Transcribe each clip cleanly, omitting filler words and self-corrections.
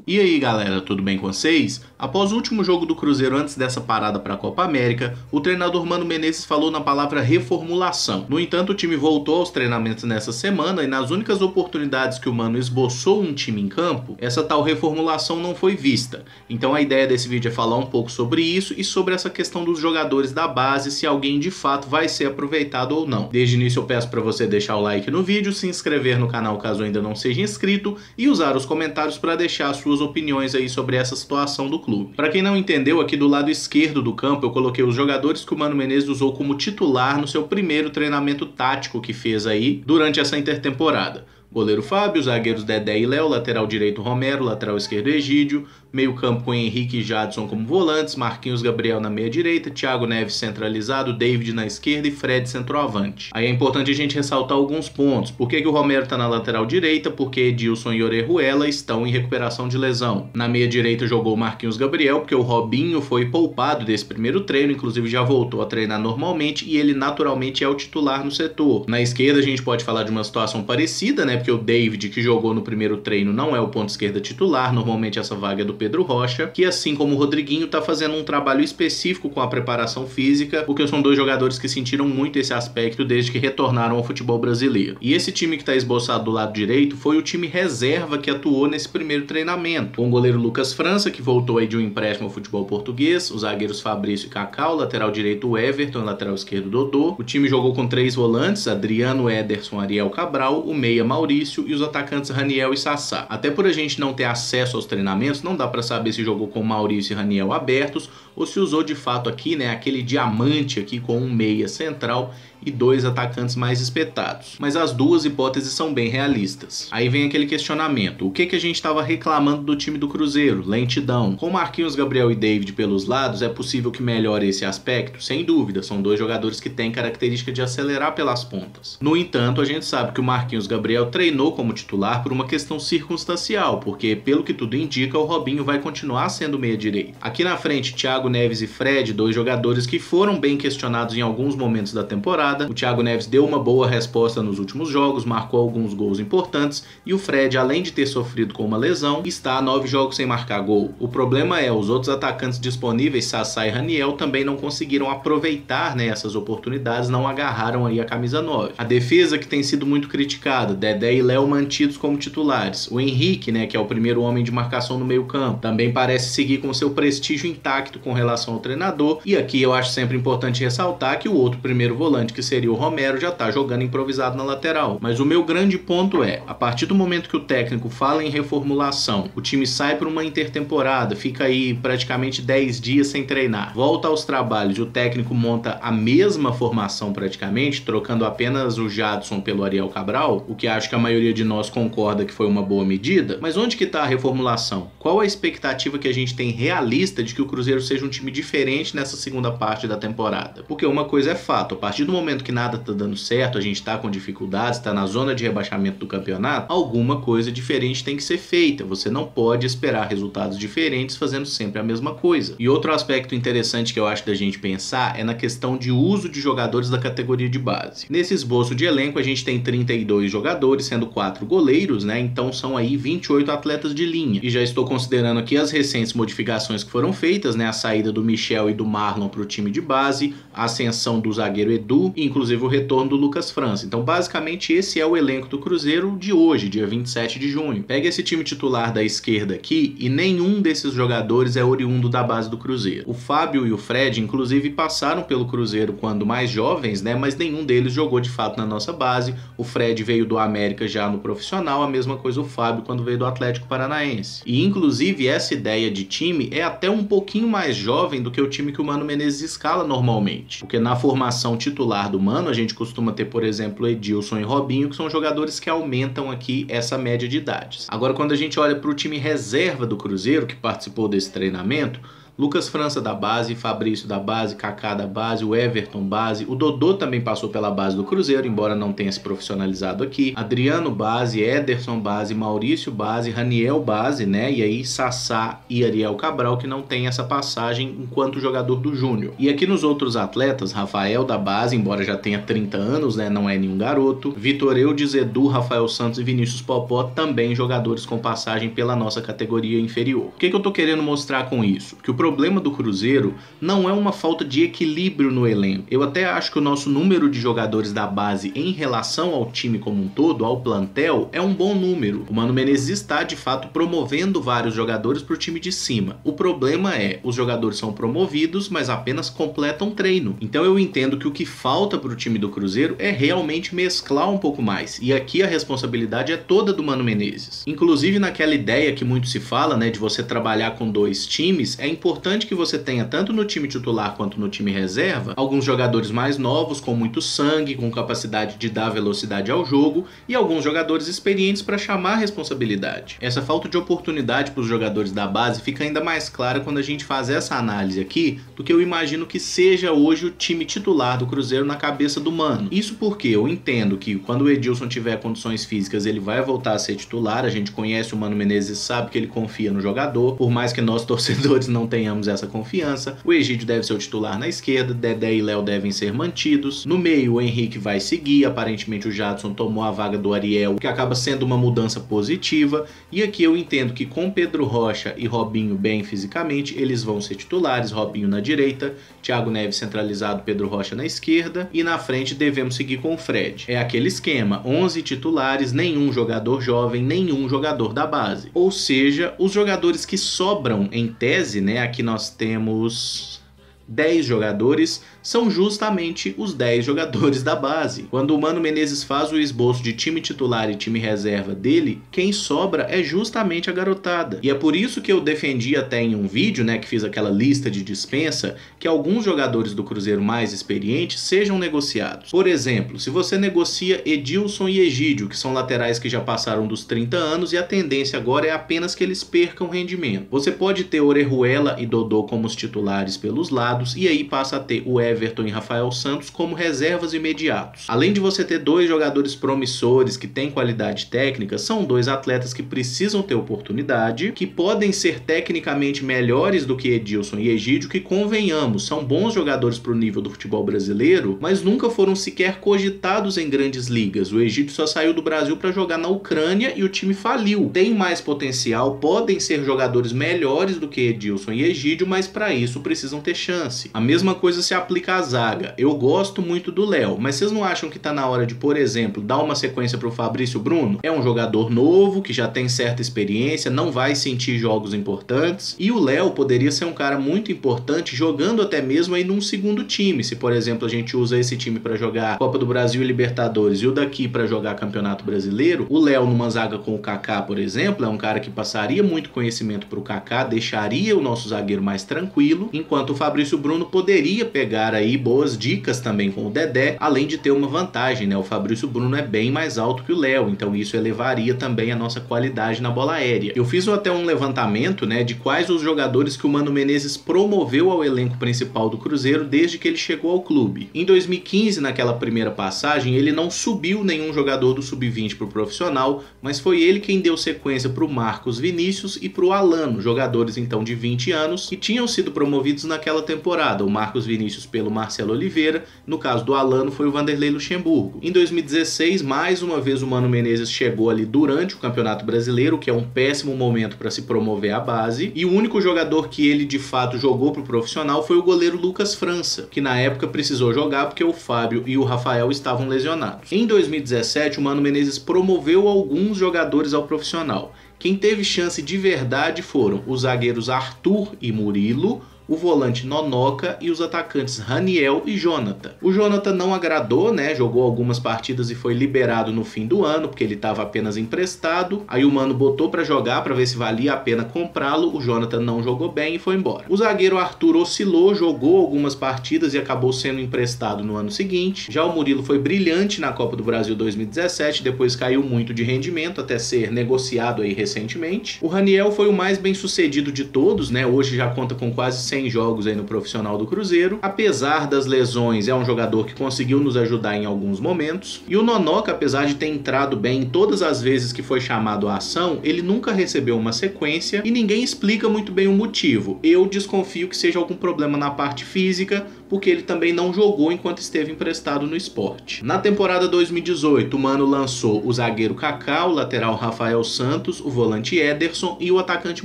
E aí galera, tudo bem com vocês? Após o último jogo do Cruzeiro antes dessa parada para a Copa América, o treinador Mano Menezes falou na palavra reformulação. No entanto, o time voltou aos treinamentos nessa semana e nas únicas oportunidades que o Mano esboçou um time em campo, essa tal reformulação não foi vista. Então a ideia desse vídeo é falar um pouco sobre isso e sobre essa questão dos jogadores da base, se alguém de fato vai ser aproveitado ou não. Desde o início eu peço para você deixar o like no vídeo, se inscrever no canal caso ainda não seja inscrito e usar os comentários para deixar suas opiniões aí sobre essa situação do clube. Para quem não entendeu, aqui do lado esquerdo do campo eu coloquei os jogadores que o Mano Menezes usou como titular no seu primeiro treinamento tático que fez aí durante essa intertemporada. Goleiro Fábio, zagueiros Dedé e Léo, lateral direito Romero, lateral esquerdo Egídio, meio campo com Henrique e Jadson como volantes, Marquinhos Gabriel na meia direita, Thiago Neves centralizado, David na esquerda e Fred centroavante. Aí é importante a gente ressaltar alguns pontos. Por que o Romero está na lateral direita? Porque Edilson e Orejuela estão em recuperação de lesão. Na meia direita jogou Marquinhos Gabriel, porque o Robinho foi poupado desse primeiro treino, inclusive já voltou a treinar normalmente e ele naturalmente é o titular no setor. Na esquerda a gente pode falar de uma situação parecida, né? Porque o David, que jogou no primeiro treino, não é o ponto esquerda titular, normalmente essa vaga é do Pedro Rocha, que assim como o Rodriguinho tá fazendo um trabalho específico com a preparação física, porque são dois jogadores que sentiram muito esse aspecto desde que retornaram ao futebol brasileiro. E esse time que tá esboçado do lado direito foi o time reserva que atuou nesse primeiro treinamento, com o goleiro Lucas França, que voltou aí de um empréstimo ao futebol português, os zagueiros Fabrício e Cacau, lateral direito Everton, lateral esquerdo Dodô. O time jogou com 3 volantes, Adriano, Ederson, Ariel Cabral, o meia Maurício e os atacantes Raniel e Sassá. Até por a gente não ter acesso aos treinamentos, não dá para saber se jogou com Maurício e Raniel abertos ou se usou de fato aqui, né, aquele diamante aqui com um meia central e 2 atacantes mais espetados. Mas as duas hipóteses são bem realistas. Aí vem aquele questionamento: o que a gente estava reclamando do time do Cruzeiro? Lentidão. Com Marquinhos, Gabriel e David pelos lados, é possível que melhore esse aspecto? Sem dúvida, são dois jogadores que têm característica de acelerar pelas pontas. No entanto, a gente sabe que o Marquinhos Gabriel treinou como titular por uma questão circunstancial, porque pelo que tudo indica, o Robinho vai continuar sendo meia direita. Aqui na frente, Thiago Neves e Fred, dois jogadores que foram bem questionados em alguns momentos da temporada. O Thiago Neves deu uma boa resposta nos últimos jogos, marcou alguns gols importantes e o Fred, além de ter sofrido com uma lesão, está a 9 jogos sem marcar gol. O problema é, os outros atacantes disponíveis, Sassá e Raniel, também não conseguiram aproveitar, né, essas oportunidades, não agarraram aí a camisa 9. A defesa que tem sido muito criticada, Dedé e Léo mantidos como titulares. O Henrique, né, que é o primeiro homem de marcação no meio campo, também parece seguir com seu prestígio intacto com relação ao treinador. E aqui eu acho sempre importante ressaltar que o outro primeiro volante, que seria o Romero, já tá jogando improvisado na lateral. Mas o meu grande ponto é, a partir do momento que o técnico fala em reformulação, o time sai por uma intertemporada, fica aí praticamente 10 dias sem treinar, volta aos trabalhos e o técnico monta a mesma formação praticamente, trocando apenas o Jadson pelo Ariel Cabral, o que acho que a maioria de nós concorda que foi uma boa medida. Mas onde que tá a reformulação? Qual a expectativa que a gente tem realista de que o Cruzeiro seja um time diferente nessa segunda parte da temporada? Porque uma coisa é fato, a partir do momento que nada tá dando certo, a gente tá com dificuldades, tá na zona de rebaixamento do campeonato, alguma coisa diferente tem que ser feita. Você não pode esperar resultados diferentes fazendo sempre a mesma coisa. E outro aspecto interessante que eu acho da gente pensar é na questão de uso de jogadores da categoria de base. Nesse esboço de elenco a gente tem 32 jogadores, sendo 4 goleiros, né? Então são aí 28 atletas de linha. E já estou considerando aqui as recentes modificações que foram feitas, né? A saída do Michel e do Marlon para o time de base, a ascensão do zagueiro Edu, inclusive o retorno do Lucas França. Então basicamente esse é o elenco do Cruzeiro de hoje, dia 27 de junho. Pega esse time titular da esquerda aqui e nenhum desses jogadores é oriundo da base do Cruzeiro. O Fábio e o Fred inclusive passaram pelo Cruzeiro quando mais jovens, né, mas nenhum deles jogou de fato na nossa base. O Fred veio do América já no profissional, a mesma coisa o Fábio quando veio do Atlético Paranaense. E inclusive essa ideia de time é até um pouquinho mais jovem do que o time que o Mano Menezes escala normalmente, porque na formação titular do Mano a gente costuma ter, por exemplo, Edilson e Robinho, que são jogadores que aumentam aqui essa média de idades. Agora, quando a gente olha para o time reserva do Cruzeiro, que participou desse treinamento, Lucas França da base, Fabrício da base, Kaká da base, o Everton base, o Dodô também passou pela base do Cruzeiro, embora não tenha se profissionalizado aqui, Adriano base, Ederson base, Maurício base, Raniel base, né, e aí Sassá e Ariel Cabral que não tem essa passagem enquanto jogador do Júnior. E aqui nos outros atletas, Rafael da base, embora já tenha 30 anos, né, não é nenhum garoto, Vitor Eudes, Edu, Rafael Santos e Vinícius Popó, também jogadores com passagem pela nossa categoria inferior. O que eu tô querendo mostrar com isso? Que o problema do Cruzeiro não é uma falta de equilíbrio no elenco. Eu até acho que o nosso número de jogadores da base em relação ao time como um todo, ao plantel, é um bom número. O Mano Menezes está, de fato, promovendo vários jogadores para o time de cima. O problema é, os jogadores são promovidos, mas apenas completam treino. Então eu entendo que o que falta para o time do Cruzeiro é realmente mesclar um pouco mais. E aqui a responsabilidade é toda do Mano Menezes. Inclusive naquela ideia que muito se fala, né, de você trabalhar com dois times, é importante que você tenha tanto no time titular quanto no time reserva, alguns jogadores mais novos, com muito sangue, com capacidade de dar velocidade ao jogo, e alguns jogadores experientes para chamar a responsabilidade. Essa falta de oportunidade para os jogadores da base fica ainda mais clara quando a gente faz essa análise aqui do que eu imagino que seja hoje o time titular do Cruzeiro na cabeça do Mano. Isso porque eu entendo que quando o Edilson tiver condições físicas ele vai voltar a ser titular, a gente conhece o Mano Menezes, sabe que ele confia no jogador, por mais que nós torcedores não tenhamos essa confiança. O Egídio deve ser o titular na esquerda, Dedé e Léo devem ser mantidos. No meio o Henrique vai seguir, aparentemente o Jadson tomou a vaga do Ariel, que acaba sendo uma mudança positiva, e aqui eu entendo que com Pedro Rocha e Robinho bem fisicamente, eles vão ser titulares, Robinho na direita, Thiago Neves centralizado, Pedro Rocha na esquerda, e na frente devemos seguir com o Fred. É aquele esquema, 11 titulares, nenhum jogador jovem, nenhum jogador da base. Ou seja, os jogadores que sobram em tese, né, aqui nós temos 10 jogadores, são justamente os 10 jogadores da base. Quando o Mano Menezes faz o esboço de time titular e time reserva dele, quem sobra é justamente a garotada. E é por isso que eu defendi até em um vídeo, né, que fiz aquela lista de dispensa, que alguns jogadores do Cruzeiro mais experientes sejam negociados. Por exemplo, se você negocia Edilson e Egídio, que são laterais que já passaram dos 30 anos e a tendência agora é apenas que eles percam rendimento. Você pode ter Orejuela e Dodô como os titulares pelos lados e aí passa a ter o Everton e Rafael Santos como reservas imediatos. Além de você ter dois jogadores promissores que têm qualidade técnica, são dois atletas que precisam ter oportunidade, que podem ser tecnicamente melhores do que Edilson e Egídio, que convenhamos, são bons jogadores para o nível do futebol brasileiro, mas nunca foram sequer cogitados em grandes ligas. O Egídio só saiu do Brasil para jogar na Ucrânia e o time faliu. Tem mais potencial, podem ser jogadores melhores do que Edilson e Egídio, mas para isso precisam ter chance. A mesma coisa se aplica à zaga. Eu gosto muito do Léo, mas vocês não acham que tá na hora de, por exemplo, dar uma sequência pro Fabrício Bruno? É um jogador novo, que já tem certa experiência, não vai sentir jogos importantes, e o Léo poderia ser um cara muito importante jogando até mesmo aí num segundo time. Se, por exemplo, a gente usa esse time para jogar Copa do Brasil e Libertadores e o daqui para jogar Campeonato Brasileiro, o Léo numa zaga com o Kaká, por exemplo, é um cara que passaria muito conhecimento pro Kaká, deixaria o nosso zagueiro mais tranquilo, enquanto o Fabrício Bruno poderia pegar aí boas dicas também com o Dedé, além de ter uma vantagem, né? O Fabrício Bruno é bem mais alto que o Léo, então isso elevaria também a nossa qualidade na bola aérea. Eu fiz até um levantamento, né, de quais os jogadores que o Mano Menezes promoveu ao elenco principal do Cruzeiro desde que ele chegou ao clube. Em 2015, naquela primeira passagem, ele não subiu nenhum jogador do sub-20 para o profissional, mas foi ele quem deu sequência para o Marcos Vinícius e para o Alano, jogadores então de 20 anos que tinham sido promovidos naquela temporada. O Marcos Vinícius pelo Marcelo Oliveira, no caso do Alano foi o Vanderlei Luxemburgo. Em 2016, mais uma vez o Mano Menezes chegou ali durante o Campeonato Brasileiro, que é um péssimo momento para se promover a base, e o único jogador que ele de fato jogou pro profissional foi o goleiro Lucas França, que na época precisou jogar porque o Fábio e o Rafael estavam lesionados. Em 2017, o Mano Menezes promoveu alguns jogadores ao profissional. Quem teve chance de verdade foram os zagueiros Arthur e Murilo, o volante Nonoca e os atacantes Raniel e Jonathan. O Jonathan não agradou, né? Jogou algumas partidas e foi liberado no fim do ano, porque ele estava apenas emprestado. Aí o Mano botou para jogar para ver se valia a pena comprá-lo. O Jonathan não jogou bem e foi embora. O zagueiro Arthur oscilou, jogou algumas partidas e acabou sendo emprestado no ano seguinte. Já o Murilo foi brilhante na Copa do Brasil 2017, depois caiu muito de rendimento até ser negociado aí recentemente. O Raniel foi o mais bem sucedido de todos, né? Hoje já conta com quase 100 jogos aí no profissional do Cruzeiro. Apesar das lesões, é um jogador que conseguiu nos ajudar em alguns momentos. E o Nonoca, apesar de ter entrado bem todas as vezes que foi chamado à ação, ele nunca recebeu uma sequência e ninguém explica muito bem o motivo. Eu desconfio que seja algum problema na parte física, porque ele também não jogou enquanto esteve emprestado no Sport. Na temporada 2018, o Mano lançou o zagueiro Kaká, o lateral Rafael Santos, o volante Ederson e o atacante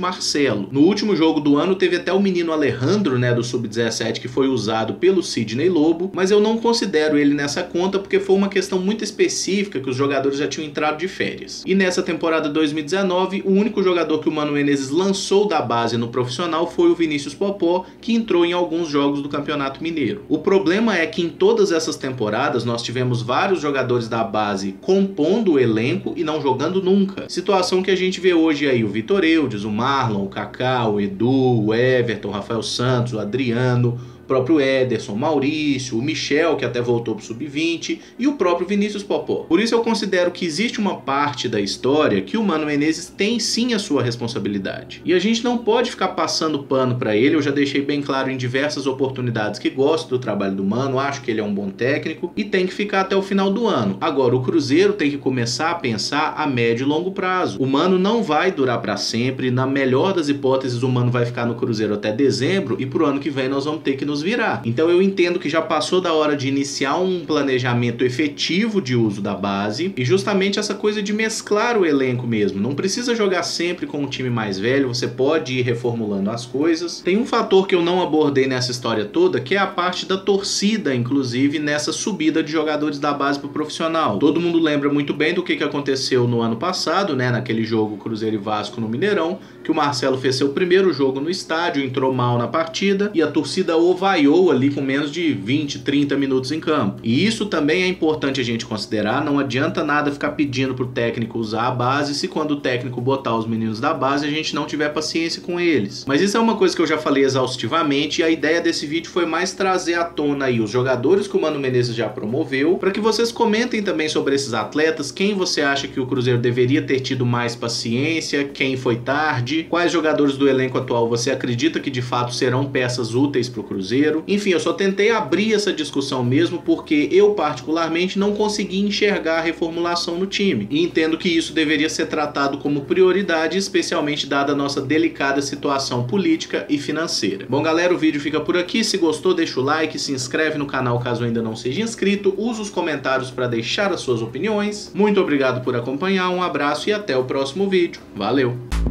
Marcelo. No último jogo do ano teve até o menino Alejandro, né, do Sub-17, que foi usado pelo Sidney Lobo, mas eu não considero ele nessa conta porque foi uma questão muito específica que os jogadores já tinham entrado de férias. E nessa temporada 2019, o único jogador que o Mano Menezes lançou da base no profissional foi o Vinícius Popó, que entrou em alguns jogos do Campeonato Mineiro. O problema é que em todas essas temporadas nós tivemos vários jogadores da base compondo o elenco e não jogando nunca. Situação que a gente vê hoje aí, o Vitor Eudes, o Marlon, o Kaká, o Edu, o Everton, o Rafael Santos, o Adriano, o próprio Ederson, Maurício, o Michel, que até voltou pro Sub-20, e o próprio Vinícius Popó. Por isso eu considero que existe uma parte da história que o Mano Menezes tem sim a sua responsabilidade. E a gente não pode ficar passando pano para ele. Eu já deixei bem claro em diversas oportunidades que gosto do trabalho do Mano, acho que ele é um bom técnico e tem que ficar até o final do ano. Agora, o Cruzeiro tem que começar a pensar a médio e longo prazo. O Mano não vai durar para sempre. Na melhor das hipóteses, o Mano vai ficar no Cruzeiro até dezembro e pro ano que vem nós vamos ter que nos virar. Então eu entendo que já passou da hora de iniciar um planejamento efetivo de uso da base e justamente essa coisa de mesclar o elenco mesmo. Não precisa jogar sempre com um time mais velho, você pode ir reformulando as coisas. Tem um fator que eu não abordei nessa história toda, que é a parte da torcida, inclusive nessa subida de jogadores da base pro profissional. Todo mundo lembra muito bem do que aconteceu no ano passado, né, naquele jogo Cruzeiro e Vasco no Mineirão, que o Marcelo fez seu primeiro jogo no estádio, entrou mal na partida e a torcida vaiou ali com menos de 20, 30 minutos em campo. E isso também é importante a gente considerar. Não adianta nada ficar pedindo pro técnico usar a base se quando o técnico botar os meninos da base a gente não tiver paciência com eles. Mas isso é uma coisa que eu já falei exaustivamente e a ideia desse vídeo foi mais trazer à tona aí os jogadores que o Mano Menezes já promoveu, para que vocês comentem também sobre esses atletas, quem você acha que o Cruzeiro deveria ter tido mais paciência, quem foi tarde, quais jogadores do elenco atual você acredita que de fato serão peças úteis pro Cruzeiro. Enfim, eu só tentei abrir essa discussão mesmo porque eu particularmente não consegui enxergar a reformulação no time e entendo que isso deveria ser tratado como prioridade, especialmente dada a nossa delicada situação política e financeira. Bom galera, o vídeo fica por aqui. Se gostou, deixa o like, se inscreve no canal caso ainda não seja inscrito, usa os comentários para deixar as suas opiniões. Muito obrigado por acompanhar, um abraço e até o próximo vídeo. Valeu!